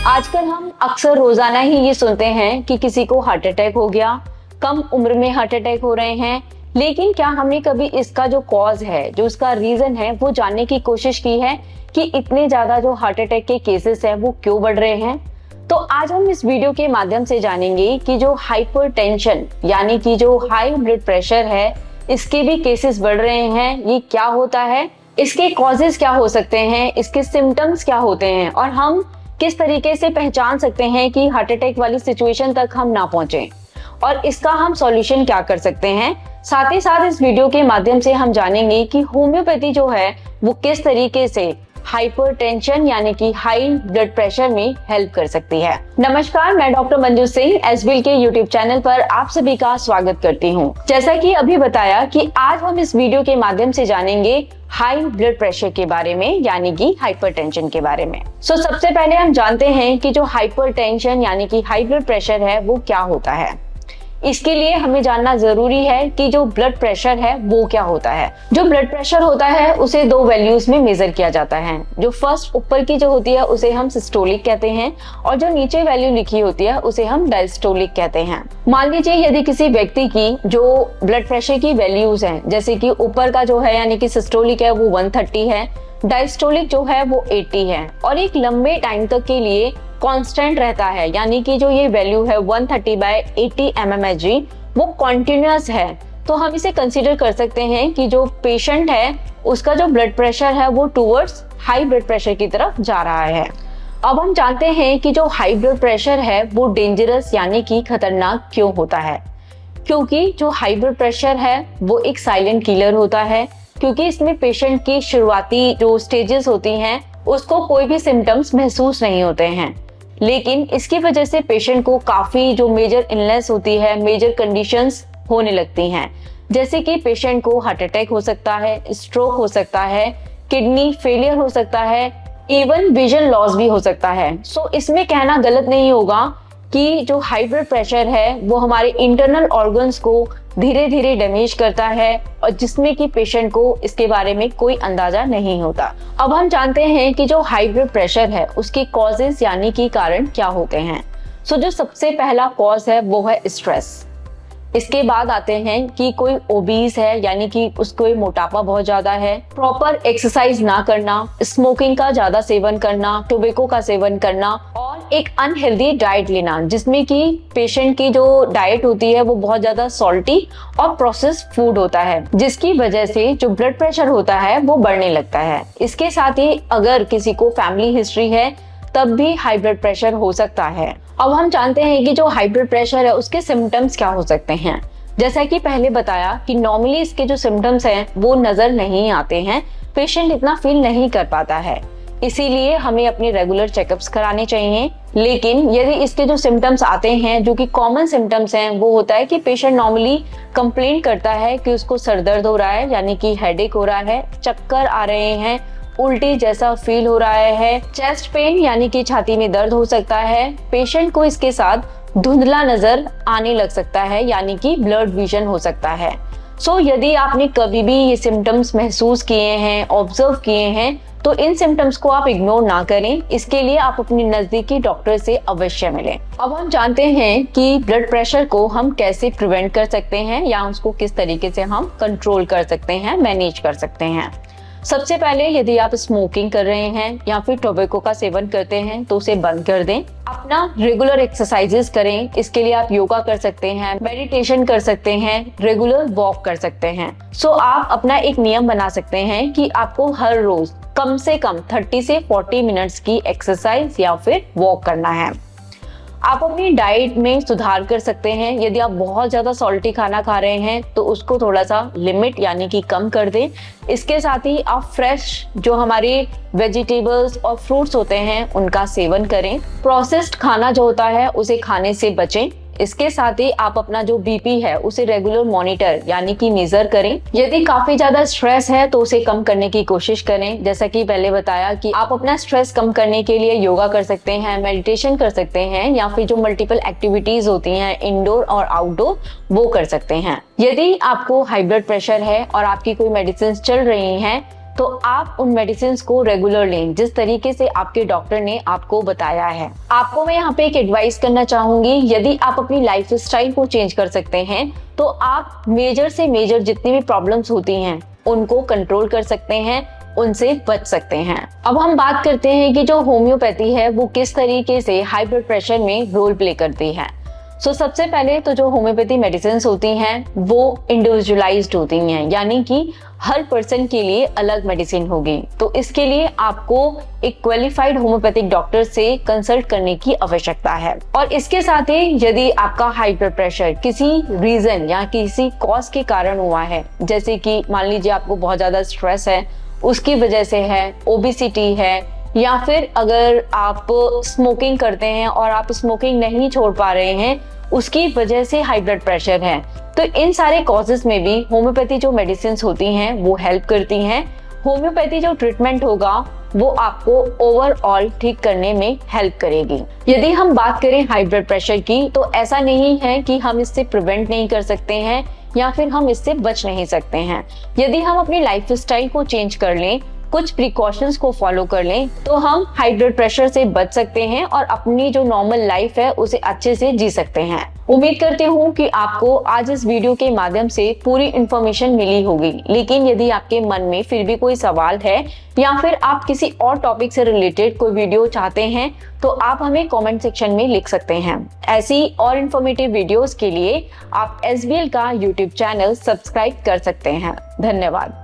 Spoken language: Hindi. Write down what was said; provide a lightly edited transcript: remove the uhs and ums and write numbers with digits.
आजकल हम अक्सर रोजाना ही ये सुनते हैं कि किसी को हार्ट अटैक हो गया, कम उम्र में हार्ट अटैक हो रहे हैं। लेकिन क्या हमने कभी इसका जो कॉज है, जो इसका रीजन है, वो जानने की कोशिश की है कि इतने ज्यादा जो हार्ट अटैक के केसेस हैं वो क्यों बढ़ रहे हैं? तो आज हम इस वीडियो के माध्यम से जानेंगे कि जो हाइपरटेंशन यानी कि जो हाई ब्लड प्रेशर है, इसके भी केसेस बढ़ रहे हैं। ये क्या होता है, इसके कॉजेस क्या हो सकते हैं, इसके सिम्टम्स क्या होते हैं और हम किस तरीके से पहचान सकते हैं कि हार्ट अटैक वाली सिचुएशन तक हम ना पहुंचे और इसका हम सॉल्यूशन क्या कर सकते हैं। साथ ही साथ इस वीडियो के माध्यम से हम जानेंगे कि होम्योपैथी जो है वो किस तरीके से हाइपरटेंशन यानी कि हाई ब्लड प्रेशर में हेल्प कर सकती है। नमस्कार, मैं डॉक्टर मंजू सिंह एसविल के यूट्यूब चैनल पर आप सभी का स्वागत करती हूँ। जैसा कि अभी बताया कि आज हम इस वीडियो के माध्यम से जानेंगे हाई ब्लड प्रेशर के बारे में यानी कि हाइपरटेंशन के बारे में। सबसे पहले हम जानते हैं कि जो हाइपरटेंशन यानी कि हाई ब्लड प्रेशर है वो क्या होता है। इसके लिए हमें जानना जरूरी है कि जो ब्लड प्रेशर है वो क्या होता है। जो ब्लड प्रेशर होता है उसे दो वैल्यूज में मेजर किया जाता है। जो फर्स्ट ऊपर की जो होती है उसे हम सिस्टोलिक कहते हैं और जो नीचे वैल्यू लिखी होती है उसे हम डायस्टोलिक कहते हैं। मान लीजिए यदि किसी व्यक्ति की जो ब्लड प्रेशर की वैल्यूज हैं, जैसे कि ऊपर का जो है यानी कि सिस्टोलिक है वो 130 है, डायस्टोलिक जो है वो 80 है और एक लंबे टाइम तक के लिए कांस्टेंट रहता है, यानी कि जो ये वैल्यू है 130/80 mmHg वो कॉन्टिन्यूअस है, तो हम इसे कंसीडर कर सकते हैं कि जो पेशेंट है उसका जो ब्लड प्रेशर है वो टूवर्ड्स हाई ब्लड प्रेशर की तरफ जा रहा है। अब हम जानते हैं कि जो हाई ब्लड प्रेशर है वो डेंजरस यानी कि खतरनाक क्यों होता है। क्योंकि जो हाई ब्लड प्रेशर है वो एक साइलेंट किलर होता है, क्योंकि इसमें पेशेंट की शुरुआती जो स्टेजेस होती हैं उसको कोई भी सिम्टम्स महसूस नहीं होते हैं, लेकिन इसकी वजह से पेशेंट को काफी जो मेजर इलनेस होती है, मेजर कंडीशंस होने लगती हैं, जैसे कि पेशेंट को हार्ट अटैक हो सकता है, स्ट्रोक हो सकता है, किडनी फेलियर हो सकता है, इवन विजन लॉस भी हो सकता है। इसमें कहना गलत नहीं होगा कि जो हाई ब्लड प्रेशर है वो हमारे इंटरनल ऑर्गन्स को धीरे धीरे डैमेज करता है और जिसमें कि पेशेंट को इसके बारे में कोई अंदाजा नहीं होता। अब हम जानते हैं कि जो हाई ब्लड प्रेशर है उसके कॉजेस यानी कि कारण क्या होते हैं। जो सबसे पहला कॉज है वो है स्ट्रेस। इसके बाद आते हैं कि कोई ओबीज है यानी कि उसको मोटापा बहुत ज्यादा है, प्रॉपर एक्सरसाइज ना करना, स्मोकिंग का ज्यादा सेवन करना, टोबैको का सेवन करना और एक अनहेल्दी डाइट लेना, जिसमें कि पेशेंट की जो डाइट होती है वो बहुत ज्यादा सॉल्टी और प्रोसेस्ड फूड होता है, जिसकी वजह से जो ब्लड प्रेशर होता है वो बढ़ने लगता है। इसके साथ ही अगर किसी को फैमिली हिस्ट्री है तब भी हाई ब्लड प्रेशर हो सकता है। अब हम जानते हैं कि जो हाई ब्लड प्रेशर है उसके सिम्टम्स क्या हो सकते हैं। जैसा कि पहले बताया कि नॉर्मली इसके जो सिम्टम्स हैं वो नजर नहीं आते हैं, पेशेंट इतना फील नहीं कर पाता है, इसीलिए हमें अपने रेगुलर चेकअप्स कराने चाहिए। लेकिन यदि इसके जो सिम्टम्स आते हैं, जो कि कॉमन सिम्टम्स हैं, वो होता है कि पेशेंट नॉर्मली कंप्लेन करता है कि उसको सर दर्द हो रहा है यानी कि हेडेक हो रहा है, चक्कर आ रहे हैं, उल्टी जैसा फील हो रहा है, चेस्ट पेन यानी कि छाती में दर्द हो सकता है, पेशेंट को इसके साथ धुंधला नजर आने लग सकता है यानी कि ब्लर्ड विजन हो सकता है। यदि आपने कभी भी ये सिम्टम्स महसूस किए हैं, ऑब्जर्व किए हैं, तो इन सिम्टम्स को आप इग्नोर ना करें। इसके लिए आप अपने नजदीकी डॉक्टर से अवश्य मिलें। अब हम जानते हैं कि ब्लड प्रेशर को हम कैसे प्रिवेंट कर सकते हैं या उसको किस तरीके से हम कंट्रोल कर सकते हैं, मैनेज कर सकते हैं। सबसे पहले यदि आप स्मोकिंग कर रहे हैं या फिर टोबैको का सेवन करते हैं तो उसे बंद कर दें। अपना रेगुलर एक्सरसाइजेस करें, इसके लिए आप योगा कर सकते हैं, मेडिटेशन कर सकते हैं, रेगुलर वॉक कर सकते हैं। आप अपना एक नियम बना सकते हैं कि आपको हर रोज कम से कम 30 से 40 मिनट्स की एक्सरसाइज या फिर वॉक करना है। आप अपनी डाइट में सुधार कर सकते हैं। यदि आप बहुत ज्यादा सॉल्टी खाना खा रहे हैं तो उसको थोड़ा सा लिमिट यानी कि कम कर दें। इसके साथ ही आप फ्रेश जो हमारे वेजिटेबल्स और फ्रूट्स होते हैं उनका सेवन करें। प्रोसेस्ड खाना जो होता है उसे खाने से बचें। इसके साथ ही आप अपना जो बीपी है उसे रेगुलर मॉनिटर यानी कि मेजर करें। यदि काफी ज्यादा स्ट्रेस है तो उसे कम करने की कोशिश करें। जैसा कि पहले बताया कि आप अपना स्ट्रेस कम करने के लिए योगा कर सकते हैं, मेडिटेशन कर सकते हैं या फिर जो मल्टीपल एक्टिविटीज होती हैं इंडोर और आउटडोर वो कर सकते हैं। यदि आपको हाई ब्लड प्रेशर है और आपकी कोई मेडिसिन चल रही हैं तो आप उन मेडिसिन को रेगुलर लें जिस तरीके से आपके डॉक्टर ने आपको बताया है। आपको मैं यहाँ पे एक एडवाइस करना चाहूंगी, यदि आप अपनी लाइफ स्टाइल को चेंज कर सकते हैं तो आप मेजर से मेजर जितनी भी प्रॉब्लम्स होती हैं उनको कंट्रोल कर सकते हैं, उनसे बच सकते हैं। अब हम बात करते हैं कि जो होम्योपैथी है वो किस तरीके से हाई ब्लड प्रेशर में रोल प्ले करती है। सबसे पहले तो जो होम्योपैथी मेडिसिन होती हैं वो इंडिविजुअलाइज्ड होती हैं, यानी कि हर पर्सन के लिए अलग मेडिसिन होगी। तो इसके लिए आपको एक क्वालिफाइड होम्योपैथिक डॉक्टर से कंसल्ट करने की आवश्यकता है। और इसके साथ ही यदि आपका हाई ब्लड प्रेशर किसी रीजन या किसी कॉज के कारण हुआ है, जैसे कि मान लीजिए आपको बहुत ज्यादा स्ट्रेस है उसकी वजह से है, ओबेसिटी है, या फिर अगर आप स्मोकिंग करते हैं और आप स्मोकिंग नहीं छोड़ पा रहे हैं उसकी वजह से हाई ब्लड प्रेशर है, तो इन सारे कॉजेस में भी होम्योपैथी जो मेडिसिन होती हैं वो हेल्प करती हैं। होम्योपैथी जो ट्रीटमेंट होगा वो आपको ओवरऑल ठीक करने में हेल्प करेगी। यदि हम बात करें हाई ब्लड प्रेशर की तो ऐसा नहीं है कि हम इससे प्रिवेंट नहीं कर सकते हैं या फिर हम इससे बच नहीं सकते हैं। यदि हम अपनी लाइफ स्टाइल को चेंज कर लें, कुछ प्रिकॉशंस को फॉलो कर लें, तो हम हाई ब्लड प्रेशर से बच सकते हैं और अपनी जो नॉर्मल लाइफ है उसे अच्छे से जी सकते हैं। उम्मीद करती हूँ कि आपको आज इस वीडियो के माध्यम से पूरी इन्फॉर्मेशन मिली होगी। लेकिन यदि आपके मन में फिर भी कोई सवाल है या फिर आप किसी और टॉपिक से रिलेटेड कोई वीडियो चाहते हैं तो आप हमें कमेंट सेक्शन में लिख सकते हैं। ऐसी और इन्फॉर्मेटिव वीडियोस के लिए आप SBL का यूट्यूब चैनल सब्सक्राइब कर सकते हैं। धन्यवाद।